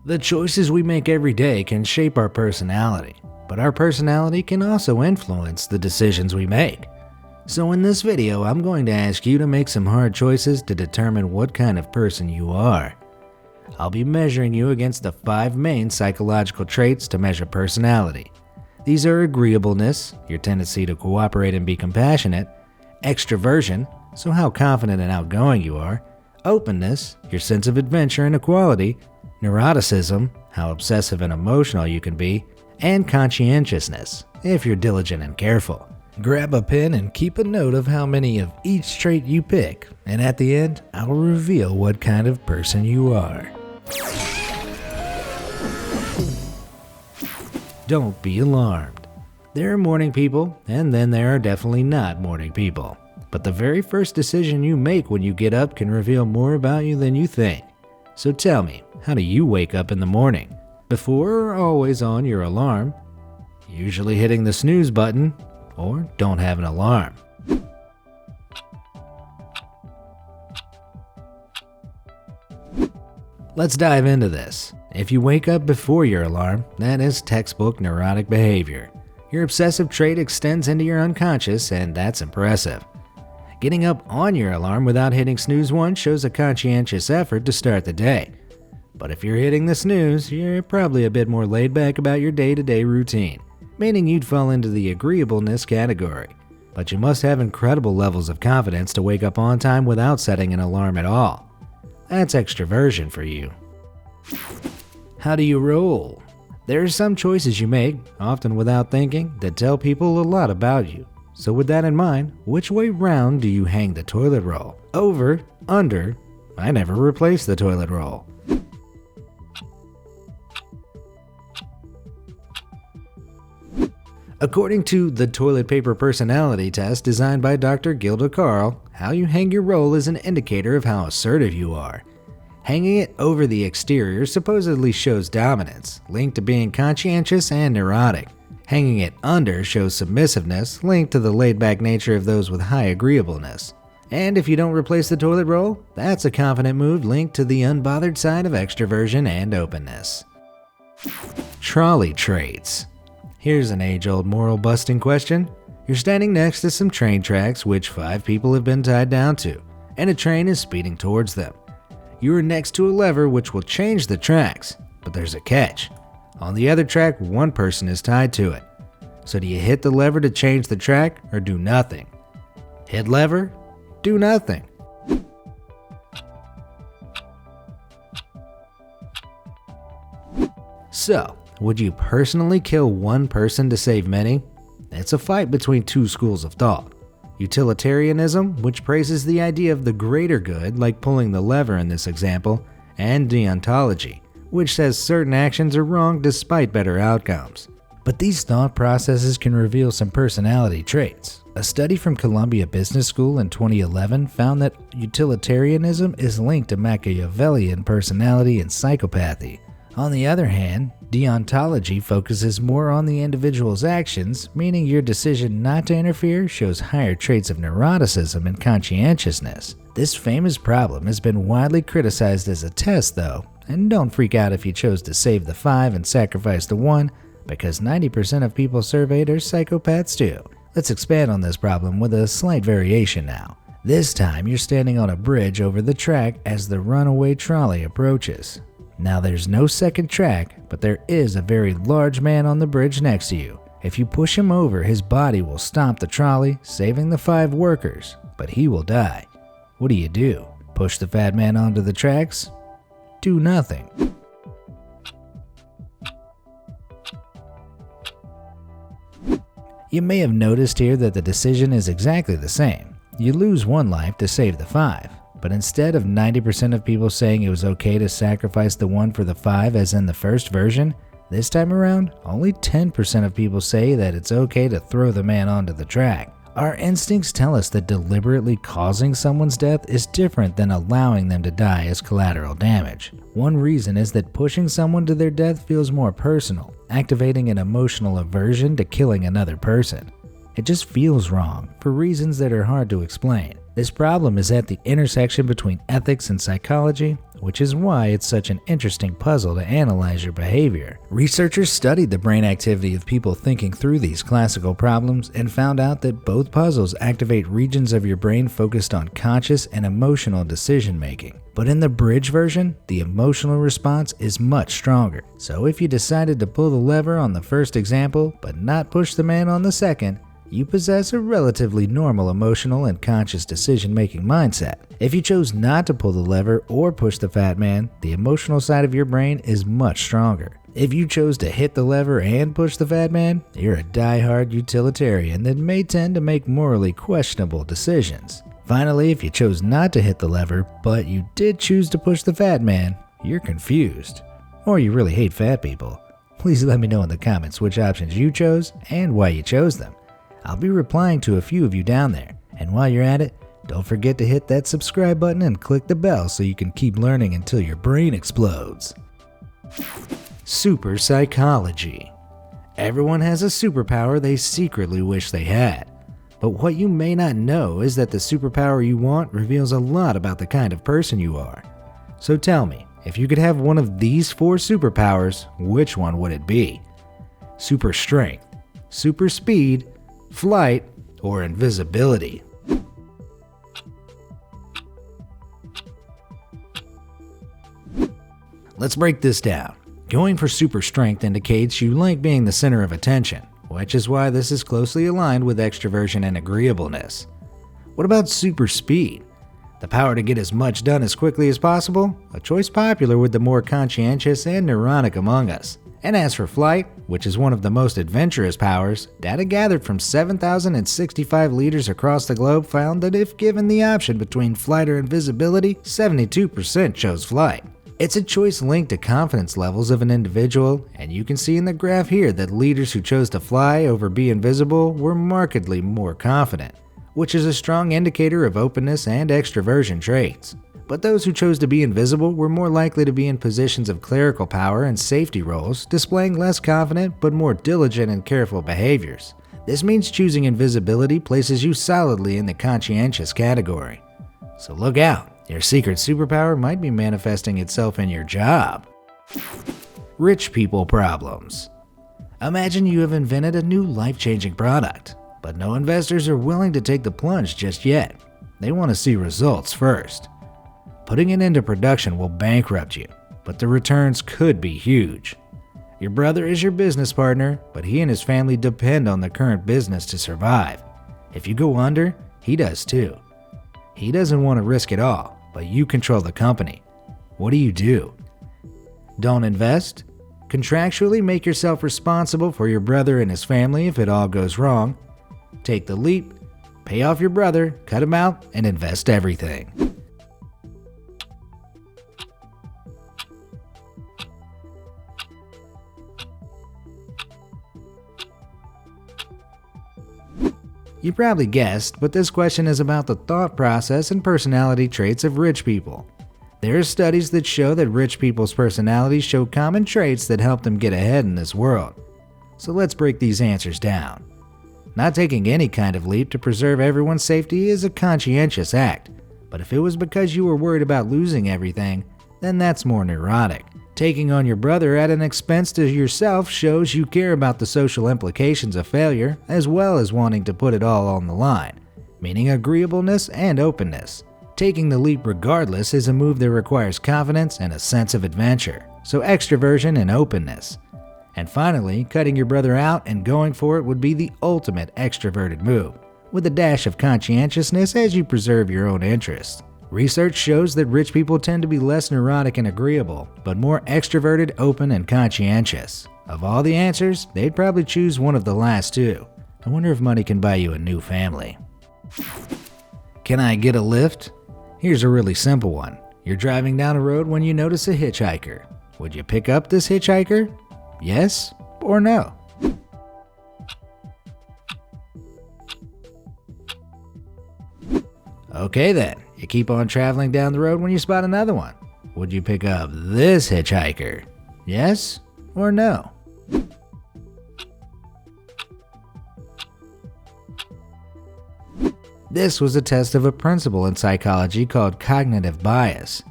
The choices we make every day can shape our personality, but our personality can also influence the decisions we make. So in this video, I'm going to ask you to make some hard choices to determine what kind of person you are. I'll be measuring you against the 5 main psychological traits to measure personality. These are agreeableness, your tendency to cooperate and be compassionate; extroversion, so how confident and outgoing you are; openness, your sense of adventure and equality; neuroticism, how obsessive and emotional you can be; and conscientiousness, if you're diligent and careful. Grab a pen and keep a note of how many of each trait you pick, and at the end, I will reveal what kind of person you are. Don't be alarmed. There are morning people, and then there are definitely not morning people. But the very first decision you make when you get up can reveal more about you than you think. So tell me, how do you wake up in the morning? Before or always on your alarm? Usually hitting the snooze button? Or don't have an alarm? Let's dive into this. If you wake up before your alarm, that is textbook neurotic behavior. Your obsessive trait extends into your unconscious, and that's impressive. Getting up on your alarm without hitting snooze once shows a conscientious effort to start the day. But if you're hitting the snooze, you're probably a bit more laid back about your day-to-day routine, meaning you'd fall into the agreeableness category. But you must have incredible levels of confidence to wake up on time without setting an alarm at all. That's extroversion for you. How do you roll? There are some choices you make, often without thinking, that tell people a lot about you. So with that in mind, which way round do you hang the toilet roll? Over? Under? I never replace the toilet roll. According to the toilet paper personality test designed by Dr. Gilda Carl, how you hang your roll is an indicator of how assertive you are. Hanging it over the exterior supposedly shows dominance, linked to being conscientious and neurotic. Hanging it under shows submissiveness, linked to the laid-back nature of those with high agreeableness. And if you don't replace the toilet roll, that's a confident move linked to the unbothered side of extroversion and openness. Trolley traits. Here's an age-old moral-busting question. You're standing next to some train tracks which 5 people have been tied down to, and a train is speeding towards them. You are next to a lever which will change the tracks, but there's a catch. On the other track, 1 person is tied to it. So do you hit the lever to change the track or do nothing? Hit lever? Do nothing. So, would you personally kill 1 person to save many? It's a fight between 2 schools of thought. Utilitarianism, which praises the idea of the greater good, like pulling the lever in this example, and deontology, which says certain actions are wrong despite better outcomes. But these thought processes can reveal some personality traits. A study from Columbia Business School in 2011 found that utilitarianism is linked to Machiavellian personality and psychopathy. On the other hand, deontology focuses more on the individual's actions, meaning your decision not to interfere shows higher traits of neuroticism and conscientiousness. This famous problem has been widely criticized as a test though, and don't freak out if you chose to save the 5 and sacrifice the 1, because 90% of people surveyed are psychopaths too. Let's expand on this problem with a slight variation now. This time you're standing on a bridge over the track as the runaway trolley approaches. Now there's no second track, but there is a very large man on the bridge next to you. If you push him over, his body will stop the trolley, saving the 5 workers, but he will die. What do? Push the fat man onto the tracks? Do nothing. You may have noticed here that the decision is exactly the same. You lose 1 life to save the 5. But instead of 90% of people saying it was okay to sacrifice the 1 for the 5 as in the first version, this time around, only 10% of people say that it's okay to throw the man onto the track. Our instincts tell us that deliberately causing someone's death is different than allowing them to die as collateral damage. One reason is that pushing someone to their death feels more personal, activating an emotional aversion to killing another person. It just feels wrong, for reasons that are hard to explain. This problem is at the intersection between ethics and psychology, which is why it's such an interesting puzzle to analyze your behavior. Researchers studied the brain activity of people thinking through these classical problems and found out that both puzzles activate regions of your brain focused on conscious and emotional decision making. But in the bridge version, the emotional response is much stronger. So if you decided to pull the lever on the first example, but not push the man on the second, you possess a relatively normal emotional and conscious decision-making mindset. If you chose not to pull the lever or push the fat man, the emotional side of your brain is much stronger. If you chose to hit the lever and push the fat man, you're a die-hard utilitarian that may tend to make morally questionable decisions. Finally, if you chose not to hit the lever, but you did choose to push the fat man, you're confused. Or you really hate fat people. Please let me know in the comments which options you chose and why you chose them. I'll be replying to a few of you down there. And while you're at it, don't forget to hit that subscribe button and click the bell so you can keep learning until your brain explodes. Super psychology. Everyone has a superpower they secretly wish they had. But what you may not know is that the superpower you want reveals a lot about the kind of person you are. So tell me, if you could have one of these 4 superpowers, which one would it be? Super strength, super speed, flight, or invisibility? Let's break this down. Going for super strength indicates you like being the center of attention, which is why this is closely aligned with extroversion and agreeableness. What about super speed? The power to get as much done as quickly as possible? A choice popular with the more conscientious and neurotic among us. And as for flight, which is one of the most adventurous powers, data gathered from 7,065 leaders across the globe found that if given the option between flight or invisibility, 72% chose flight. It's a choice linked to confidence levels of an individual, and you can see in the graph here that leaders who chose to fly over be invisible were markedly more confident, which is a strong indicator of openness and extroversion traits. But those who chose to be invisible were more likely to be in positions of clerical power and safety roles, displaying less confident but more diligent and careful behaviors. This means choosing invisibility places you solidly in the conscientious category. So look out, your secret superpower might be manifesting itself in your job. Rich people problems. Imagine you have invented a new life-changing product, but no investors are willing to take the plunge just yet. They want to see results first. Putting it into production will bankrupt you, but the returns could be huge. Your brother is your business partner, but he and his family depend on the current business to survive. If you go under, he does too. He doesn't want to risk it all, but you control the company. What do? Don't invest? Contractually make yourself responsible for your brother and his family if it all goes wrong. Take the leap, pay off your brother, cut him out, and invest everything. You probably guessed, but this question is about the thought process and personality traits of rich people. There are studies that show that rich people's personalities show common traits that help them get ahead in this world. So let's break these answers down. Not taking any kind of leap to preserve everyone's safety is a conscientious act, but if it was because you were worried about losing everything, then that's more neurotic. Taking on your brother at an expense to yourself shows you care about the social implications of failure, as well as wanting to put it all on the line, meaning agreeableness and openness. Taking the leap regardless is a move that requires confidence and a sense of adventure, so extroversion and openness. And finally, cutting your brother out and going for it would be the ultimate extroverted move, with a dash of conscientiousness as you preserve your own interests. Research shows that rich people tend to be less neurotic and agreeable, but more extroverted, open, and conscientious. Of all the answers, they'd probably choose one of the last two. I wonder if money can buy you a new family. Can I get a lift? Here's a really simple one. You're driving down a road when you notice a hitchhiker. Would you pick up this hitchhiker? Yes or no? Okay then, you keep on traveling down the road when you spot another one. Would you pick up this hitchhiker? Yes or no? This was a test of a principle in psychology called cognitive bias.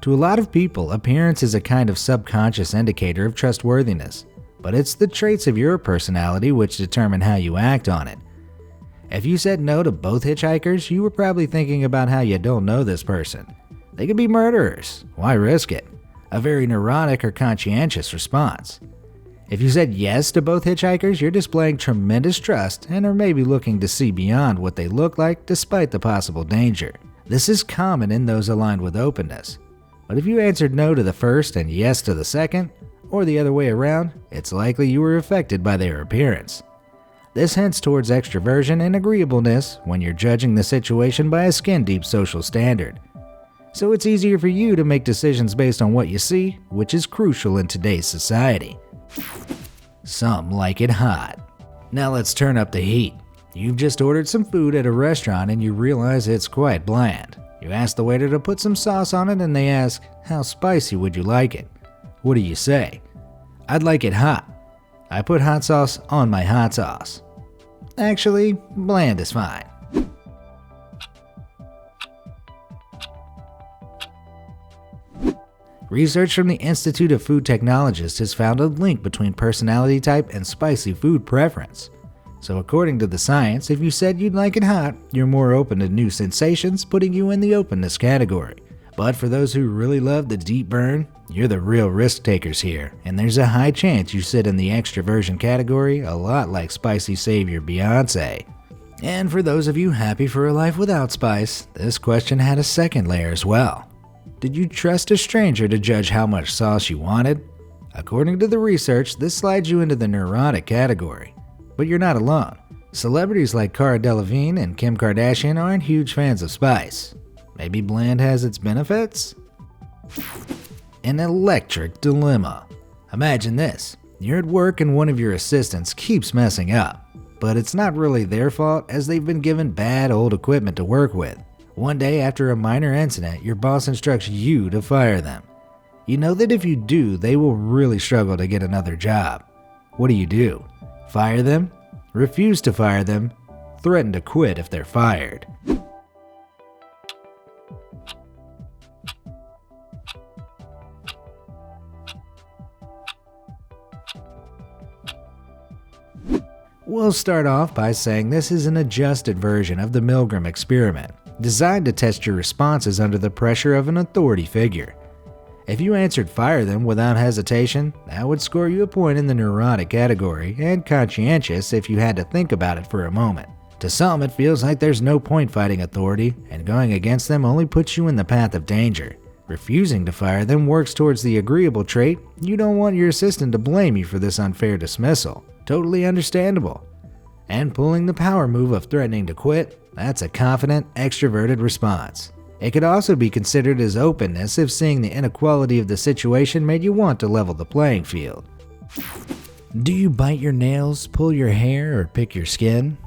To a lot of people, appearance is a kind of subconscious indicator of trustworthiness, but it's the traits of your personality which determine how you act on it. If you said no to both hitchhikers, you were probably thinking about how you don't know this person. They could be murderers. Why risk it? A very neurotic or conscientious response. If you said yes to both hitchhikers, you're displaying tremendous trust and are maybe looking to see beyond what they look like despite the possible danger. This is common in those aligned with openness. But if you answered no to the first and yes to the second, or the other way around, it's likely you were affected by their appearance. This hints towards extroversion and agreeableness when you're judging the situation by a skin-deep social standard. So it's easier for you to make decisions based on what you see, which is crucial in today's society. Some like it hot. Now let's turn up the heat. You've just ordered some food at a restaurant and you realize it's quite bland. You ask the waiter to put some sauce on it and they ask, "How spicy would you like it?" What do you say? "I'd like it hot. I put hot sauce on my hot sauce." Actually, bland is fine. Research from the Institute of Food Technologists has found a link between personality type and spicy food preference. So according to the science, if you said you'd like it hot, you're more open to new sensations, putting you in the openness category. But for those who really love the deep burn, you're the real risk takers here, and there's a high chance you sit in the extroversion category, a lot like spicy savior Beyonce. And for those of you happy for a life without spice, this question had a second layer as well. Did you trust a stranger to judge how much sauce you wanted? According to the research, this slides you into the neurotic category. But you're not alone. Celebrities like Cara Delevingne and Kim Kardashian aren't huge fans of spice. Maybe bland has its benefits? An electric dilemma. Imagine this. You're at work and one of your assistants keeps messing up. But it's not really their fault as they've been given bad old equipment to work with. One day after a minor incident, your boss instructs you to fire them. You know that if you do, they will really struggle to get another job. What do? Fire them? Refuse to fire them? Threaten to quit if they're fired? We'll start off by saying this is an adjusted version of the Milgram experiment, designed to test your responses under the pressure of an authority figure. If you answered fire them without hesitation, that would score you a point in the neurotic category, and conscientious if you had to think about it for a moment. To some, it feels like there's no point fighting authority, and going against them only puts you in the path of danger. Refusing to fire them works towards the agreeable trait. You don't want your assistant to blame you for this unfair dismissal. Totally understandable. And pulling the power move of threatening to quit, that's a confident, extroverted response. It could also be considered as openness if seeing the inequality of the situation made you want to level the playing field. Do you bite your nails, pull your hair, or pick your skin?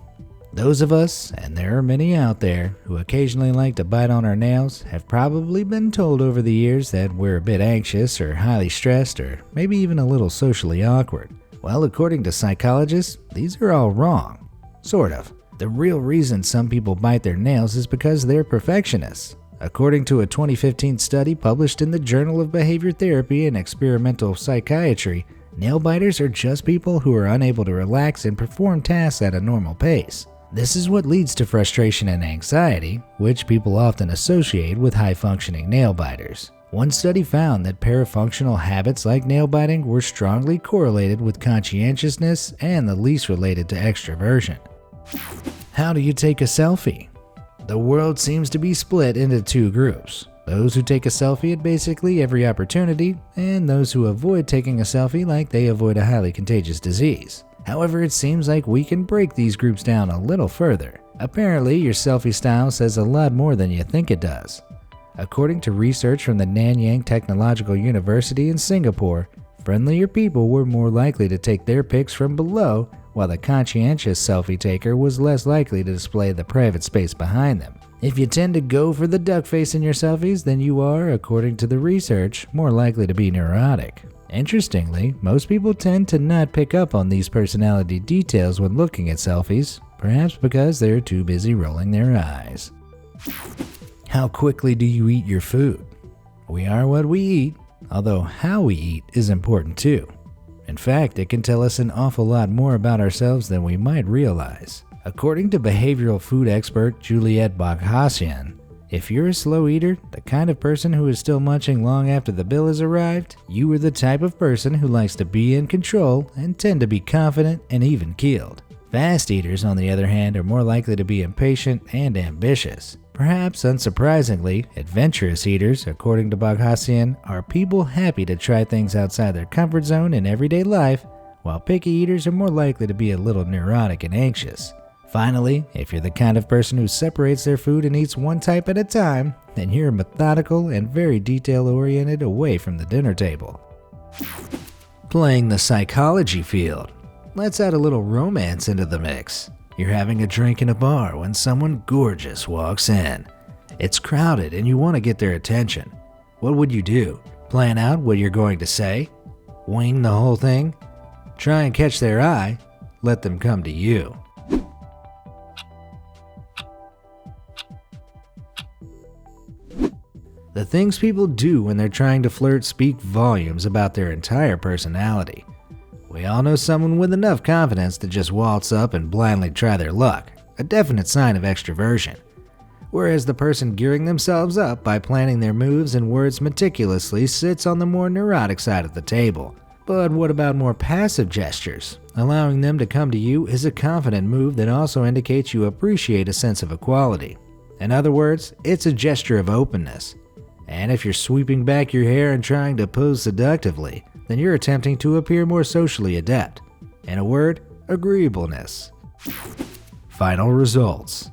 Those of us, and there are many out there, who occasionally like to bite on our nails have probably been told over the years that we're a bit anxious or highly stressed or maybe even a little socially awkward. Well, according to psychologists, these are all wrong. Sort of. The real reason some people bite their nails is because they're perfectionists. According to a 2015 study published in the Journal of Behavior Therapy and Experimental Psychiatry, nail biters are just people who are unable to relax and perform tasks at a normal pace. This is what leads to frustration and anxiety, which people often associate with high-functioning nail biters. One study found that parafunctional habits like nail biting were strongly correlated with conscientiousness and the least related to extroversion. How do you take a selfie? The world seems to be split into two groups. Those who take a selfie at basically every opportunity, and those who avoid taking a selfie like they avoid a highly contagious disease. However, it seems like we can break these groups down a little further. Apparently, your selfie style says a lot more than you think it does. According to research from the Nanyang Technological University in Singapore, friendlier people were more likely to take their pics from below, while the conscientious selfie taker was less likely to display the private space behind them. If you tend to go for the duck face in your selfies, then you are, according to the research, more likely to be neurotic. Interestingly, most people tend to not pick up on these personality details when looking at selfies, perhaps because they're too busy rolling their eyes. How quickly do you eat your food? We are what we eat, although how we eat is important too. In fact, it can tell us an awful lot more about ourselves than we might realize. According to behavioral food expert Juliet Boghossian, if you're a slow eater, the kind of person who is still munching long after the bill has arrived, you are the type of person who likes to be in control and tend to be confident and even-keeled. Fast eaters, on the other hand, are more likely to be impatient and ambitious. Perhaps unsurprisingly, adventurous eaters, according to Boghossian, are people happy to try things outside their comfort zone in everyday life, while picky eaters are more likely to be a little neurotic and anxious. Finally, if you're the kind of person who separates their food and eats one type at a time, then you're methodical and very detail-oriented away from the dinner table. Playing the psychology field. Let's add a little romance into the mix. You're having a drink in a bar when someone gorgeous walks in. It's crowded and you want to get their attention. What would you do? Plan out what you're going to say? Wing the whole thing? Try and catch their eye? Let them come to you. The things people do when they're trying to flirt speak volumes about their entire personality. We all know someone with enough confidence to just waltz up and blindly try their luck, a definite sign of extroversion. Whereas the person gearing themselves up by planning their moves and words meticulously sits on the more neurotic side of the table. But what about more passive gestures? Allowing them to come to you is a confident move that also indicates you appreciate a sense of equality. In other words, it's a gesture of openness. And if you're sweeping back your hair and trying to pose seductively, then you're attempting to appear more socially adept. In a word, agreeableness. Final results.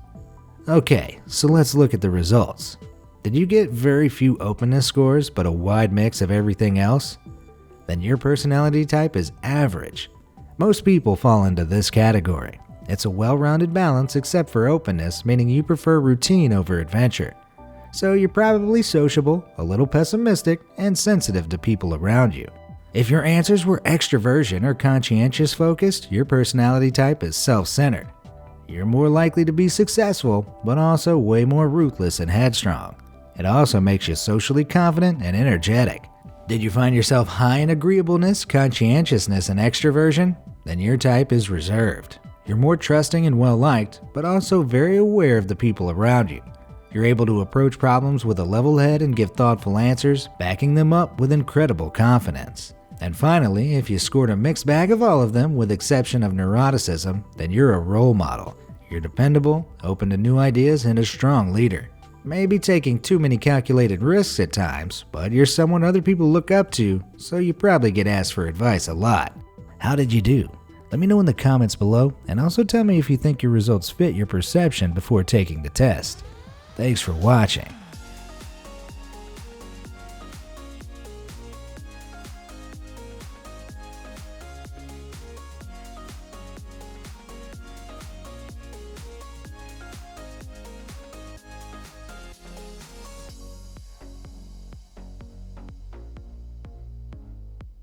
Okay, so let's look at the results. Did you get very few openness scores but a wide mix of everything else? Then your personality type is average. Most people fall into this category. It's a well-rounded balance except for openness, meaning you prefer routine over adventure. So you're probably sociable, a little pessimistic, and sensitive to people around you. If your answers were extroversion or conscientious focused, your personality type is self-centered. You're more likely to be successful, but also way more ruthless and headstrong. It also makes you socially confident and energetic. Did you find yourself high in agreeableness, conscientiousness, and extroversion? Then your type is reserved. You're more trusting and well-liked, but also very aware of the people around you. You're able to approach problems with a level head and give thoughtful answers, backing them up with incredible confidence. And finally, if you scored a mixed bag of all of them with exception of neuroticism, then you're a role model. You're dependable, open to new ideas, and a strong leader. Maybe taking too many calculated risks at times, but you're someone other people look up to, so you probably get asked for advice a lot. How did you do? Let me know in the comments below, and also tell me if you think your results fit your perception before taking the test. Thanks for watching.